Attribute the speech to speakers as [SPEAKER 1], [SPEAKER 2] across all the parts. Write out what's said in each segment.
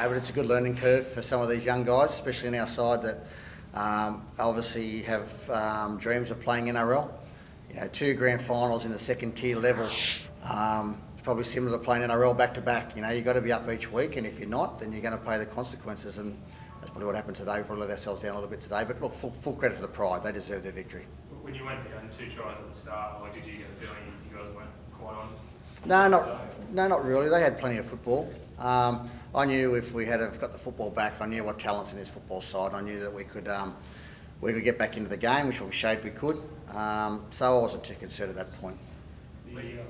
[SPEAKER 1] but it's a good learning curve for some of these young guys, especially in our side that obviously have dreams of playing NRL. 2 grand finals in the second tier level. It's probably similar to playing NRL back to back. You've got to be up each week, and if you're not, then you're going to pay the consequences. And that's probably what happened today. We probably let ourselves down a little bit today, but look, full credit to the Pride. They deserve their victory.
[SPEAKER 2] When you went down 2 tries at the start, did you get a feeling you guys weren't quite on?
[SPEAKER 1] No, not really. They had plenty of football. I knew if we had got the football back, I knew what talent's in this football side. I knew that we could get back into the game, which we showed we could. So I wasn't too concerned at that point.
[SPEAKER 2] Edo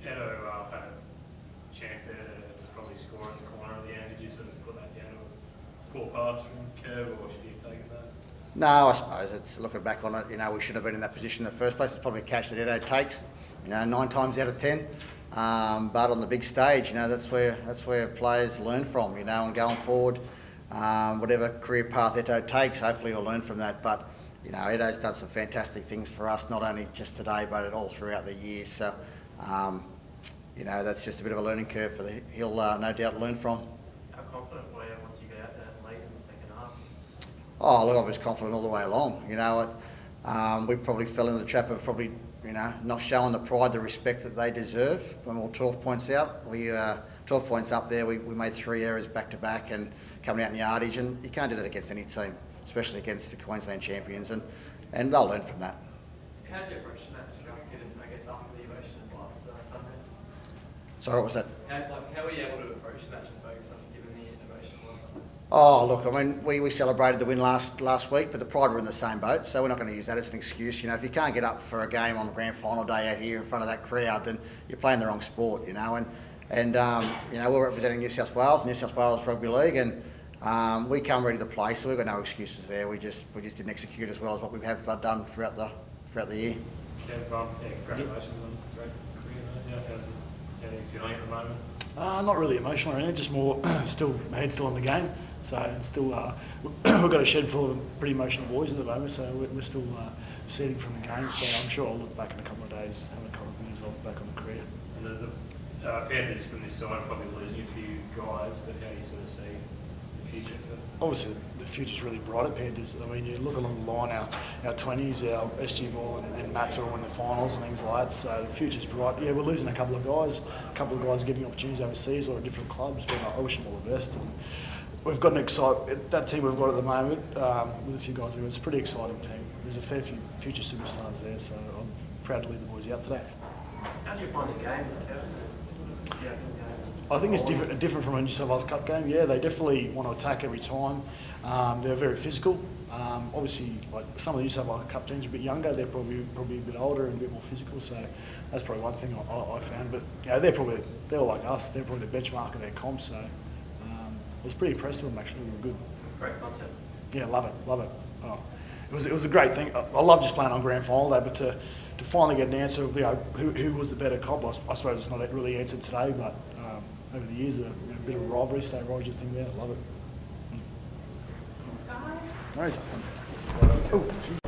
[SPEAKER 2] had a chance there to probably score in the corner at the end. Did you sort of put that down to a poor pass from Kev, or should you have taken that?
[SPEAKER 1] No, I suppose it's looking back on it. We shouldn't have been in that position in the first place. It's probably a catch that Edo takes. 9 times out of 10. But on the big stage, that's where players learn from. And going forward, whatever career path Edo takes, hopefully he'll learn from that. But Edo's done some fantastic things for us, not only just today, but all throughout the year. So, that's just a bit of a learning curve he'll no doubt learn from.
[SPEAKER 3] How confident were you once you got out there late in the second half?
[SPEAKER 1] Oh, look, I was confident all the way along. We probably fell into the trap of probably, not showing the Pride the respect that they deserve. When we were 12 points out, 12 points up there, we made 3 errors back to back and coming out in yardage, and you can't do that against any team, especially against the Queensland champions, and they'll learn from that.
[SPEAKER 3] How did you approach the match, given, after the emotion of last Sunday?
[SPEAKER 1] Sorry, what was that?
[SPEAKER 3] How were you able to approach the match and focus on given the emotion of last Sunday?
[SPEAKER 1] Oh, look, we celebrated the win last week, but the Pride were in the same boat, so we're not going to use that as an excuse. If you can't get up for a game on the grand final day out here in front of that crowd, then you're playing the wrong sport, And we're representing New South Wales Rugby League, and we come ready to play, so we've got no excuses there. We just didn't execute as well as what we have done throughout the year.
[SPEAKER 2] Congratulations on a great career. How are you feeling at the moment?
[SPEAKER 4] Not really emotional or anything, just more my head's still on the game. So it's still we've got a shed full of pretty emotional boys at the moment, so we're still seeding from the game. So I'm sure I'll look back in a couple of days, have a couple of years off back on the career.
[SPEAKER 2] And the Panthers from this side are probably losing a few guys, but how do you sort of see the future for them?
[SPEAKER 4] Obviously, the future's really bright at Panthers. You look along the line, our 20s, our SG Ball and Mats are all in the finals and things like that, so the future's bright. Yeah, we're losing a couple of guys are getting opportunities overseas or at different clubs, but I wish them all the best. And we've got that team we've got at the moment, with a few guys there, it's a pretty exciting team. There's a fair few future superstars there, so I'm proud to lead the boys out today.
[SPEAKER 3] How do you find the game, Kevin?
[SPEAKER 4] I think it's different from a New South Wales Cup game. Yeah, they definitely want to attack every time. They're very physical. Obviously, like some of the New South Wales Cup teams are a bit younger. They're probably a bit older and a bit more physical. So that's probably one thing I found. But they're like us. They're probably the benchmark of their comp. So it was pretty impressive. Them actually, they were good.
[SPEAKER 3] Great concept.
[SPEAKER 4] Yeah, love it. Oh, it was a great thing. I love just playing on grand final day, but to finally get an answer of who was the better comp, I suppose it's not really answered today, but over the years, a bit of a rivalry, state rivalry thing there. I love it. All right.